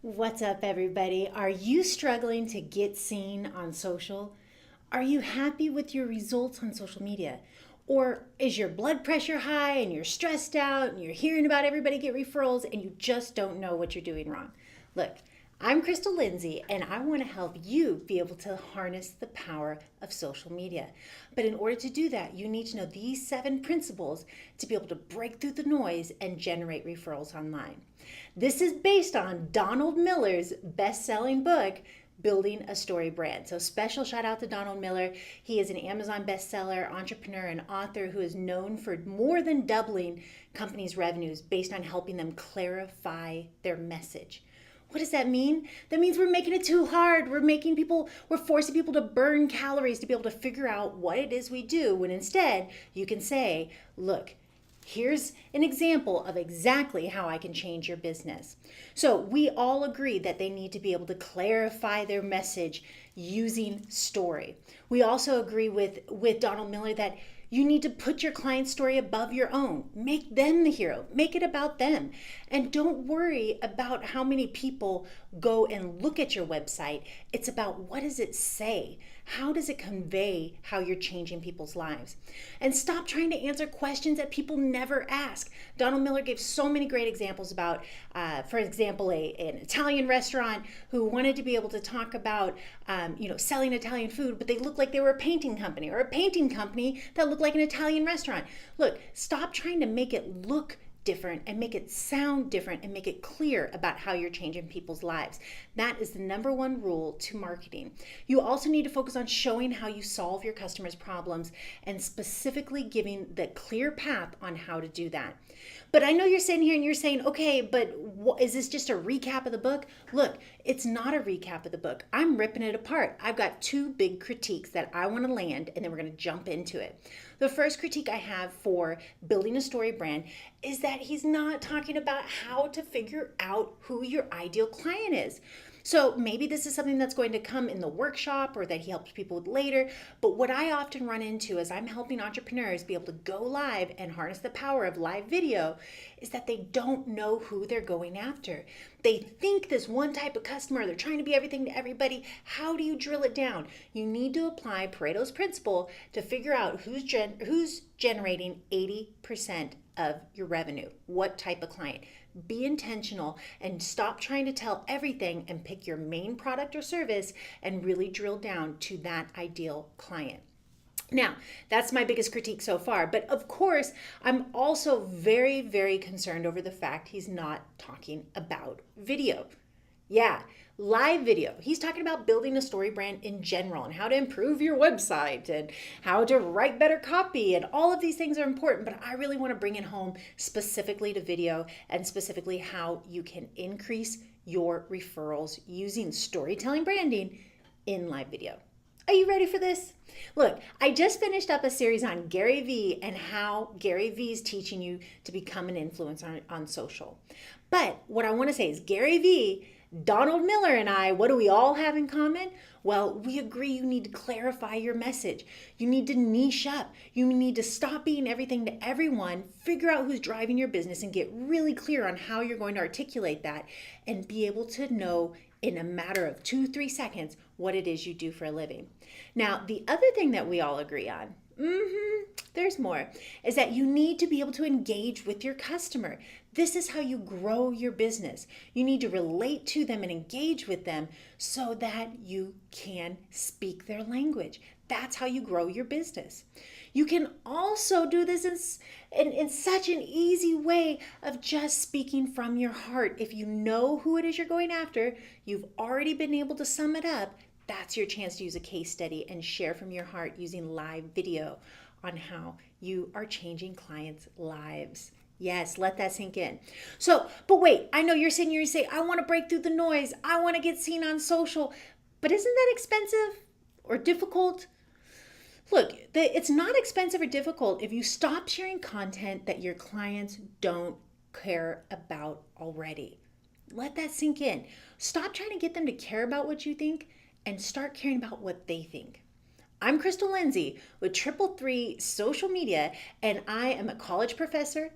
What's up, everybody? Are you struggling to get seen on social? Are you happy with your results on social media? Or is your blood pressure high and you're stressed out and you're hearing about everybody get referrals and you just don't know what you're doing wrong? Look, I'm Crystal Lindsay and I want to help you be able to harness the power of social media. But in order to do that, you need to know these 7 principles to be able to break through the noise and generate referrals online. This is based on Donald Miller's best-selling book, Building a Story Brand. So special shout out to Donald Miller. He is an Amazon bestseller, entrepreneur, and author who is known for more than doubling companies' revenues based on helping them clarify their message. What does that mean? That means we're making it too hard. We're forcing people to burn calories to be able to figure out what it is we do, when instead you can say, look, here's an example of exactly how I can change your business. So we all agree that they need to be able to clarify their message using story. We also agree with Donald Miller that you need to put your client's story above your own. Make them the hero. Make it about them. And don't worry about how many people go and look at your website. It's about, what does it say? How does it convey how you're changing people's lives? And stop trying to answer questions that people never ask. Donald Miller gave so many great examples about, for example, an Italian restaurant who wanted to be able to talk about, selling Italian food, but they looked like they were a painting company, or a painting company that looked like an Italian restaurant. Look, stop trying to make it look different and make it sound different and make it clear about how you're changing people's lives. That is the number one rule to marketing. You also need to focus on showing how you solve your customers' problems and specifically giving the clear path on how to do that. But I know you're sitting here and you're saying, okay, but is this just a recap of the book? Look, it's not a recap of the book. I'm ripping it apart. I've got 2 big critiques that I want to land, and then we're going to jump into it. The first critique I have for building a story brand is that he's not talking about how to figure out who your ideal client is. So maybe this is something that's going to come in the workshop or that he helps people with later. But what I often run into as I'm helping entrepreneurs be able to go live and harness the power of live video is that they don't know who they're going after. They think this one type of customer, they're trying to be everything to everybody. How do you drill it down? You need to apply Pareto's principle to figure out who's generating 80% of your revenue. What type of client? Be intentional and stop trying to tell everything, and pick your main product or service and really drill down to that ideal client. Now, that's my biggest critique so far. But of course, I'm also very, very concerned over the fact he's not talking about video. Yeah, live video. He's talking about building a story brand in general and how to improve your website and how to write better copy, and all of these things are important, but I really want to bring it home specifically to video and specifically how you can increase your referrals using storytelling branding in live video. Are you ready for this? Look, I just finished up a series on Gary Vee and how Gary Vee is teaching you to become an influencer on social. But what I want to say is Gary Vee, Donald Miller, and I, what do we all have in common? Well, we agree you need to clarify your message. You need to niche up. You need to stop being everything to everyone, figure out who's driving your business, and get really clear on how you're going to articulate that and be able to know in a matter of 2-3 seconds what it is you do for a living. Now, the other thing that we all agree on, there's more, is that you need to be able to engage with your customer. This is how you grow your business. You need to relate to them and engage with them so that you can speak their language. That's how you grow your business. You can also do this in such an easy way of just speaking from your heart. If you know who it is you're going after, you've already been able to sum it up. That's your chance to use a case study and share from your heart using live video on how you are changing clients' lives. Yes, let that sink in. So, but wait, I know you're sitting here and say, I want to break through the noise. I want to get seen on social. But isn't that expensive or difficult? Look, it's not expensive or difficult if you stop sharing content that your clients don't care about already. Let that sink in. Stop trying to get them to care about what you think and start caring about what they think. I'm Crystal Lindsay with 333 Social Media, and I am a college professor,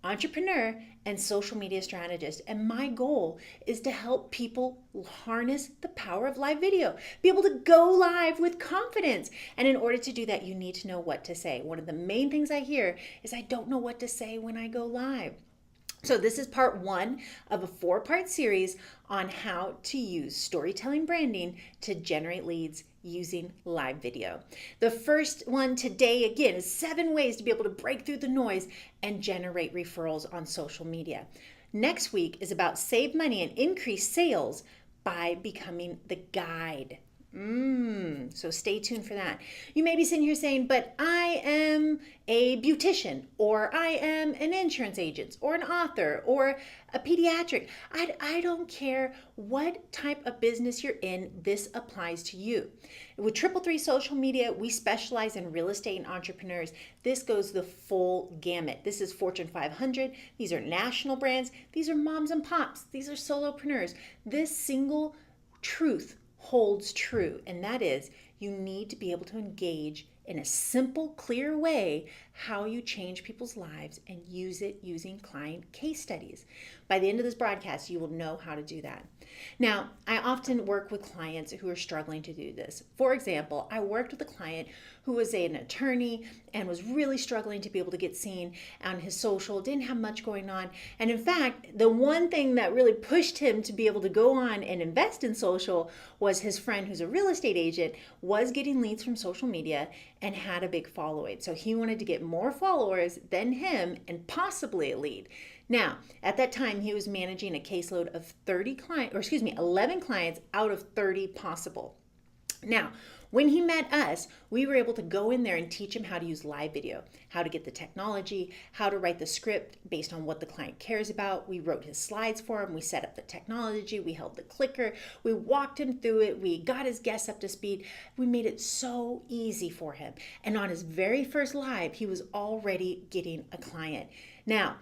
entrepreneur, and social media strategist. And my goal is to help people harness the power of live video, be able to go live with confidence. And in order to do that, you need to know what to say. One of the main things I hear is I don't know what to say when I go live. So this is part 1 of a 4-part series on how to use storytelling branding to generate leads using live video. The first one today, again, is 7 ways to be able to break through the noise and generate referrals on social media. Next week is about save money and increase sales by becoming the guide. So stay tuned for that. You may be sitting here saying, but I am a beautician, or I am an insurance agent, or an author, or a pediatric. I don't care what type of business you're in, this applies to you. With 333 Social Media, we specialize in real estate and entrepreneurs. This goes the full gamut. This is Fortune 500. These are national brands. These are moms and pops. These are solopreneurs. This single truth holds true, and that is you need to be able to engage in a simple, clear way how you change people's lives and use it using client case studies. By the end of this broadcast, you will know how to do that. Now, I often work with clients who are struggling to do this. For example, I worked with a client who was an attorney and was really struggling to be able to get seen on his social, didn't have much going on. And in fact, the one thing that really pushed him to be able to go on and invest in social was his friend who's a real estate agent was getting leads from social media and had a big following. So he wanted to get more followers than him and possibly a lead. Now, at that time, he was managing a caseload of 11 clients out of 30 possible. Now, when he met us, we were able to go in there and teach him how to use live video, how to get the technology, how to write the script based on what the client cares about. We wrote his slides for him. We set up the technology. We held the clicker. We walked him through it. We got his guests up to speed. We made it so easy for him. And on his very first live, he was already getting a client. Now,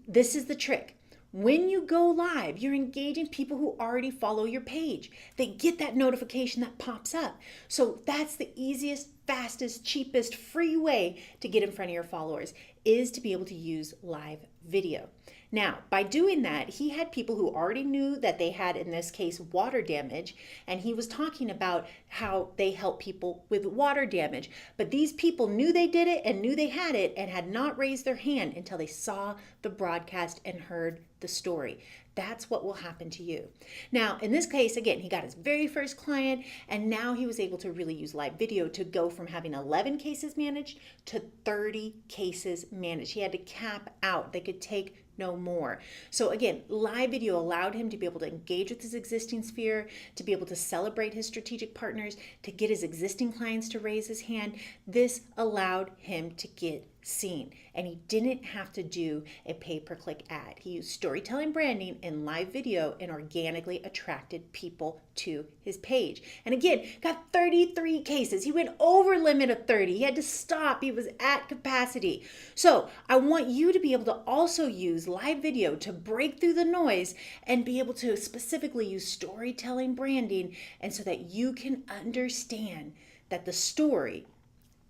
this is the trick. When you go live, you're engaging people who already follow your page. They get that notification that pops up. So that's the easiest, fastest, cheapest, free way to get in front of your followers is to be able to use live video. Now, by doing that, he had people who already knew that they had, in this case, water damage, and he was talking about how they help people with water damage. But these people knew they did it and knew they had it and had not raised their hand until they saw the broadcast and heard the story. That's what will happen to you. Now, in this case, again, he got his very first client, and now he was able to really use live video to go from having 11 cases managed to 30 cases managed. He had to cap out. They could take no more. So again, live video allowed him to be able to engage with his existing sphere, to be able to celebrate his strategic partners, to get his existing clients to raise his hand. This allowed him to get seen, and he didn't have to do a pay-per-click ad. He used storytelling branding and live video and organically attracted people to his page. And again, got 33 cases. He went over limit of 30. He had to stop. He was at capacity. So I want you to be able to also use live video to break through the noise and be able to specifically use storytelling branding, and so that you can understand that the story,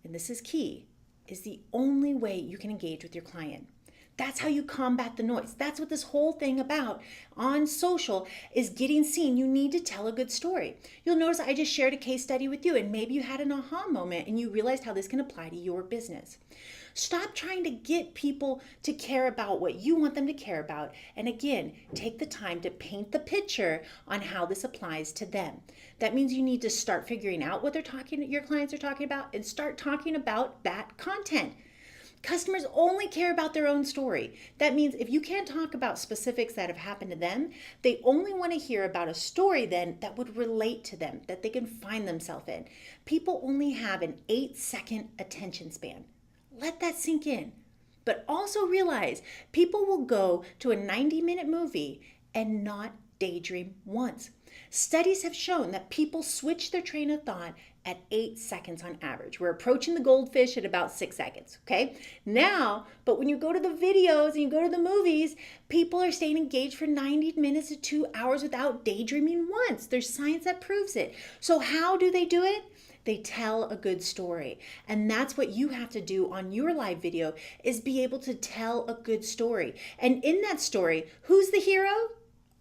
and this is key, is the only way you can engage with your client. That's how you combat the noise. That's what this whole thing about on social is getting seen. You need to tell a good story. You'll notice I just shared a case study with you, and maybe you had an aha moment and you realized how this can apply to your business. Stop trying to get people to care about what you want them to care about. And again, take the time to paint the picture on how this applies to them. That means you need to start figuring out what your clients are talking about, and start talking about that content. Customers only care about their own story. That means if you can't talk about specifics that have happened to them, they only want to hear about a story then that would relate to them, that they can find themselves in. People only have an 8-second attention span. Let that sink in. But also realize people will go to a 90-minute movie and not daydream once. Studies have shown that people switch their train of thought at 8 seconds on average. We're approaching the goldfish at about 6 seconds, okay? Now, but when you go to the videos and you go to the movies, people are staying engaged for 90 minutes to 2 hours without daydreaming once. There's science that proves it. So how do they do it? They tell a good story. And that's what you have to do on your live video, is be able to tell a good story. And in that story, who's the hero?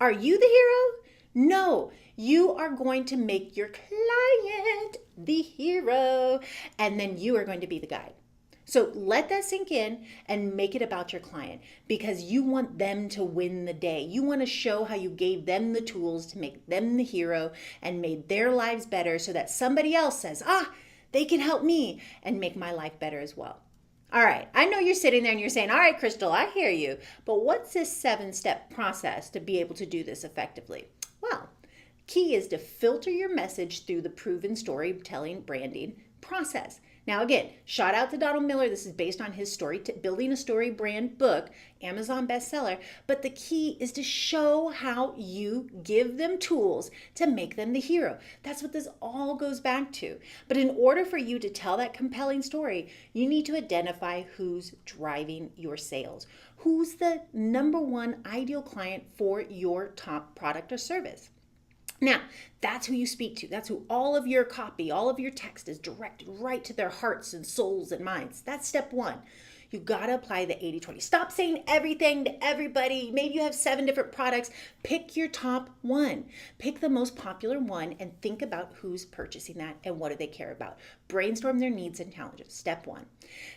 Are you the hero? No, you are going to make your client the hero, and then you are going to be the guide. So let that sink in and make it about your client, because you want them to win the day. You want to show how you gave them the tools to make them the hero and made their lives better, so that somebody else says, they can help me and make my life better as well. All right, I know you're sitting there and you're saying, all right, Crystal, I hear you, but what's this 7-step process to be able to do this effectively? Well, key is to filter your message through the proven storytelling branding process. Now, again, shout out to Donald Miller. This is based on his Building a Storybrand book, Amazon bestseller. But the key is to show how you give them tools to make them the hero. That's what this all goes back to. But in order for you to tell that compelling story, you need to identify who's driving your sales. Who's the number one ideal client for your top product or service? Now, that's who you speak to. That's who all of your copy, all of your text is directed right to their hearts and souls and minds. That's step one. You got to apply the 80-20. Stop saying everything to everybody. Maybe you have 7 different products. Pick your top one. Pick the most popular one and think about who's purchasing that and what do they care about. Brainstorm their needs and challenges. Step 1.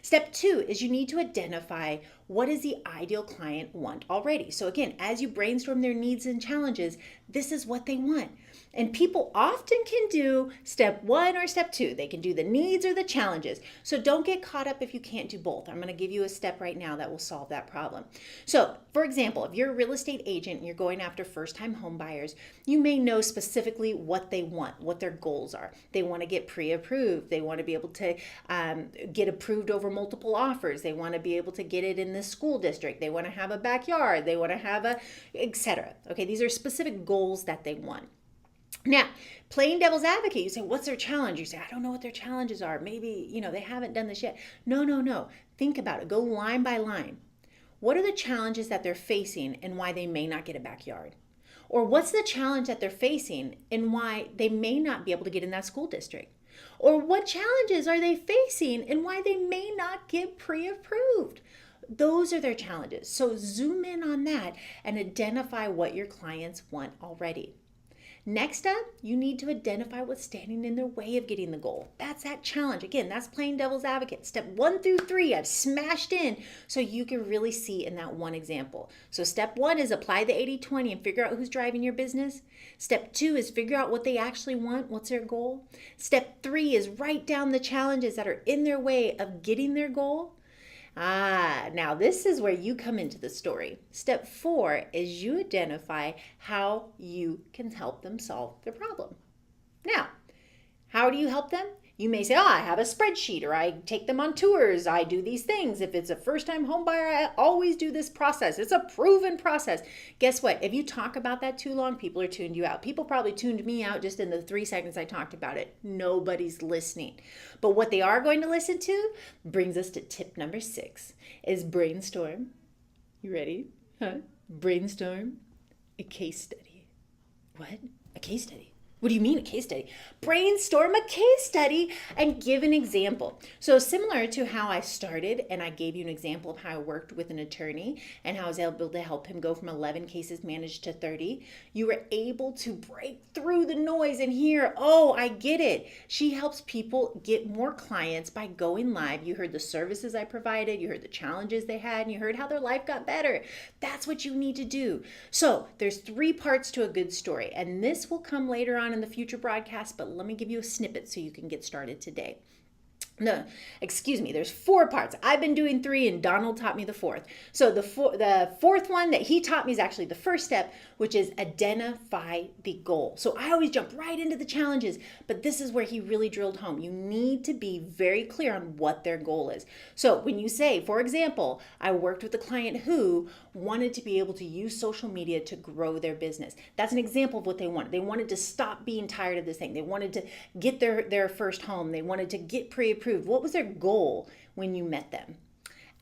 Step 2 is you need to identify what does the ideal client want already. So again, as you brainstorm their needs and challenges, this is what they want. And people often can do step 1 or step 2. They can do the needs or the challenges. So don't get caught up if you can't do both. I'm going to give you a step right now that will solve that problem. So for example, if you're a real estate agent and you're going after first-time home buyers, you may know specifically what they want, what their goals are. They want to get pre-approved. They want to be able to get approved over multiple offers. They want to be able to get it in the school district. They want to have a backyard. They want to have etc. Okay, these are specific goals that they want. Now, playing devil's advocate, you say, what's their challenge? You say, I don't know what their challenges are. Maybe, they haven't done this yet. No. Think about it. Go line by line. What are the challenges that they're facing and why they may not get a backyard? Or what's the challenge that they're facing and why they may not be able to get in that school district? Or what challenges are they facing and why they may not get pre-approved? Those are their challenges. So zoom in on that and identify what your clients want already. Next up, you need to identify what's standing in their way of getting the goal. That's that challenge. Again, that's playing devil's advocate. Step 1 through 3, I've smashed in so you can really see in that one example. So step 1 is apply the 80-20 and figure out who's driving your business. Step 2 is figure out what they actually want. What's their goal? Step 3 is write down the challenges that are in their way of getting their goal. Now this is where you come into the story. Step 4 is you identify how you can help them solve their problem. Now, how do you help them? You may say, I have a spreadsheet, or I take them on tours. I do these things. If it's a first-time home buyer, I always do this process. It's a proven process. Guess what? If you talk about that too long, people are tuned you out. People probably tuned me out just in the 3 seconds I talked about it. Nobody's listening. But what they are going to listen to brings us to tip number 6, is brainstorm. You ready? Brainstorm a case study. What? A case study? What do you mean a case study? Brainstorm a case study and give an example. So similar to how I started and I gave you an example of how I worked with an attorney and how I was able to help him go from 11 cases managed to 30, you were able to break through the noise and hear, oh, I get it. She helps people get more clients by going live. You heard the services I provided, you heard the challenges they had, and you heard how their life got better. That's what you need to do. So there's 3 parts to a good story, and this will come later on in the future broadcast, but let me give you a snippet so you can get started today. No, excuse me, there's 4 parts. I've been doing 3 and Donald taught me the 4th. So the fourth one that he taught me is actually the first step, which is identify the goal. So I always jump right into the challenges, but this is where he really drilled home. You need to be very clear on what their goal is. So when you say, for example, I worked with a client who wanted to be able to use social media to grow their business. That's an example of what they wanted. They wanted to stop being tired of this thing. They wanted to get their first home. They wanted to get pre-approved. What was their goal when you met them?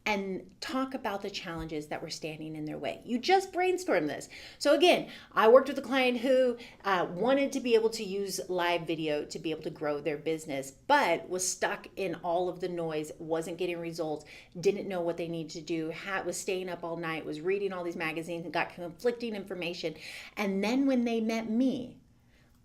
and talk about the challenges that were standing in their way. You just brainstorm this. So again, I worked with a client who wanted to be able to use live video to be able to grow their business, but was stuck in all of the noise, wasn't getting results, didn't know what they needed to do, was staying up all night, was reading all these magazines and got conflicting information. And then when they met me,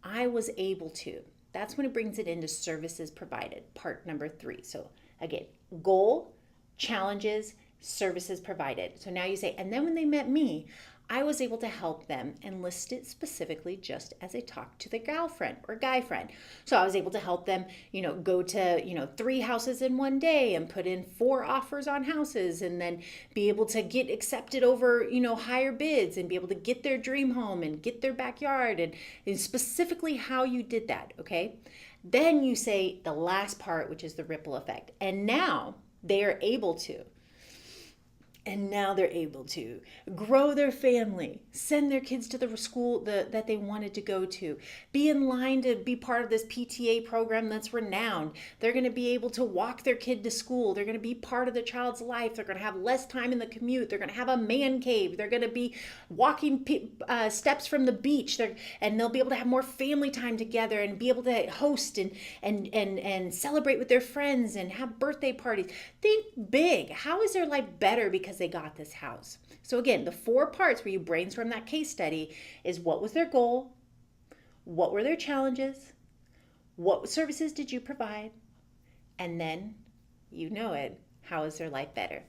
I was able to. That's when it brings it into services provided, part number 3. So again, goal, challenges, services provided. So now you say, and then when they met me, I was able to help them and list it specifically just as a talk to the girlfriend or guy friend. So I was able to help them, go to, 3 houses in one day and put in 4 offers on houses and then be able to get accepted over, higher bids and be able to get their dream home and get their backyard and specifically how you did that. Okay. Then you say the last part, which is the ripple effect. And now they are able to. And now they're able to grow their family, send their kids to the school that they wanted to go to, be in line to be part of this PTA program that's renowned. They're going to be able to walk their kid to school. They're going to be part of the child's life. They're going to have less time in the commute. They're going to have a man cave. They're going to be walking steps from the beach. And they'll be able to have more family time together and be able to host and celebrate with their friends and have birthday parties. Think big. How is their life better because they got this house? So again, the 4 parts where you brainstorm that case study is: what was their goal? What were their challenges? What services did you provide? And then, how is their life better?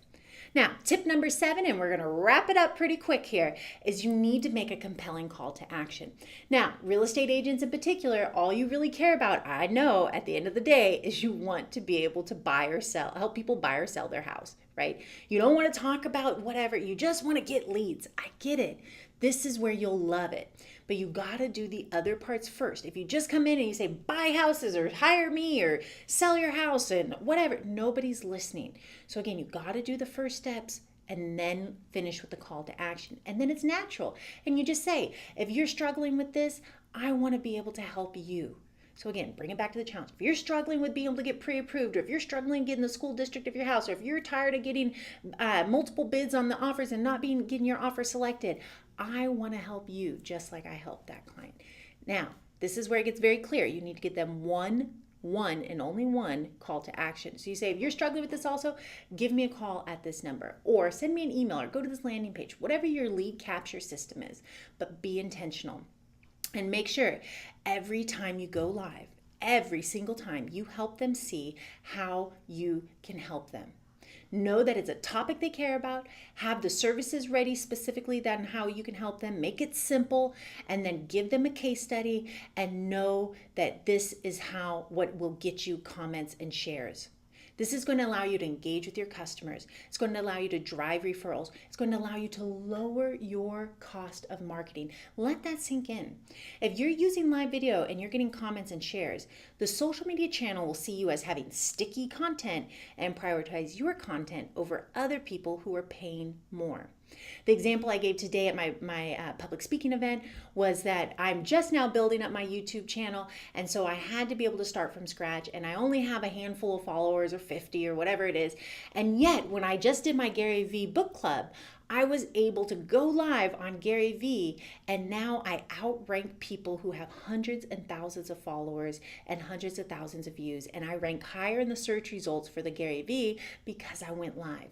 Now, tip number 7, and we're going to wrap it up pretty quick here, is you need to make a compelling call to action. Now, real estate agents in particular, all you really care about, I know, at the end of the day, is you want to be able to buy or sell, help people buy or sell their house, right? You don't want to talk about whatever. You just want to get leads. I get it. This is where you'll love it. But you got to do the other parts first. If you just come in and you say, buy houses or hire me or sell your house and whatever, nobody's listening. So again, you got to do the first steps and then finish with the call to action. And then it's natural. And you just say, if you're struggling with this, I want to be able to help you. So again, bring it back to the challenge. If you're struggling with being able to get pre-approved, or if you're struggling getting the school district of your house, or if you're tired of getting multiple bids on the offers and not getting your offer selected, I want to help you just like I helped that client. Now, this is where it gets very clear. You need to get them one and only one call to action. So you say, if you're struggling with this also, give me a call at this number, or send me an email, or go to this landing page, whatever your lead capture system is, but be intentional. And make sure every time you go live, every single time, you help them see how you can help them. Know that it's a topic they care about, have the services ready specifically on how you can help them, make it simple, and then give them a case study and know that this is what will get you comments and shares. This is going to allow you to engage with your customers. It's going to allow you to drive referrals. It's going to allow you to lower your cost of marketing. Let that sink in. If you're using live video and you're getting comments and shares, the social media channel will see you as having sticky content and prioritize your content over other people who are paying more. The example I gave today at my public speaking event was that I'm just now building up my YouTube channel, and so I had to be able to start from scratch, and I only have a handful of followers, or 50 or whatever it is. And yet, when I just did my Gary Vee book club, I was able to go live on Gary Vee, and now I outrank people who have hundreds and thousands of followers and hundreds of thousands of views, and I rank higher in the search results for the Gary Vee because I went live.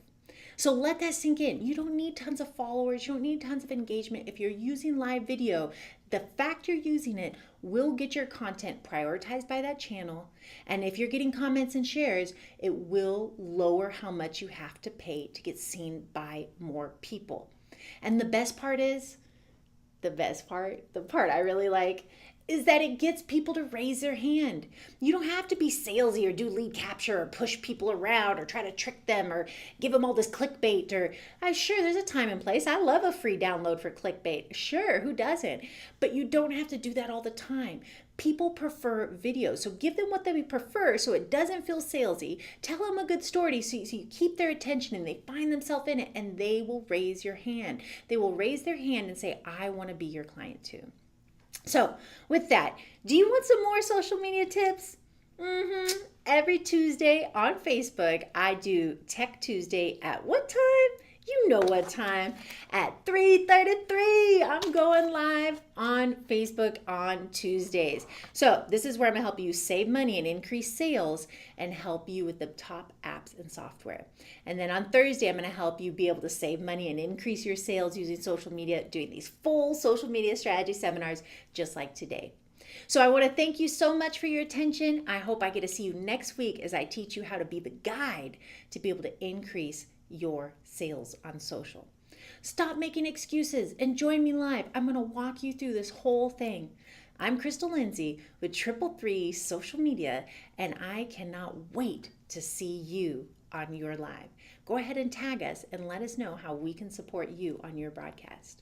So let that sink in. You don't need tons of followers. You don't need tons of engagement. If you're using live video, the fact you're using it will get your content prioritized by that channel. And if you're getting comments and shares, it will lower how much you have to pay to get seen by more people. And the part I really like, is that it gets people to raise their hand. You don't have to be salesy or do lead capture or push people around or try to trick them or give them all this clickbait. Sure, there's a time and place. I love a free download for clickbait. Sure, who doesn't? But you don't have to do that all the time. People prefer video, so give them what they prefer so it doesn't feel salesy. Tell them a good story so you keep their attention and they find themselves in it, and they will raise your hand. They will raise their hand and say, I want to be your client too. So with that, do you want some more social media tips? Every Tuesday on Facebook, I do Tech Tuesday at what time? You know what time. At 3:33, I'm going live on Facebook on Tuesdays. So this is where I'm going to help you save money and increase sales and help you with the top apps and software. And then on Thursday, I'm going to help you be able to save money and increase your sales using social media, doing these full social media strategy seminars just like today. So I want to thank you so much for your attention. I hope I get to see you next week as I teach you how to be the guide to be able to increase your sales on social. Stop making excuses and join me live. I'm going to walk you through this whole thing. I'm Crystal Lindsay with 333 Social Media, and I cannot wait to see you on your live. Go ahead and tag us and let us know how we can support you on your broadcast.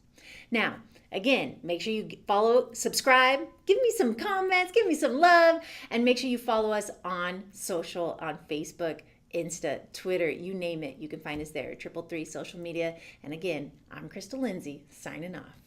Now, again, make sure you follow, subscribe, give me some comments, give me some love, and make sure you follow us on social, on Facebook, Insta, Twitter, you name it. You can find us there, 333 Social Media. And again, I'm Crystal Lindsay, signing off.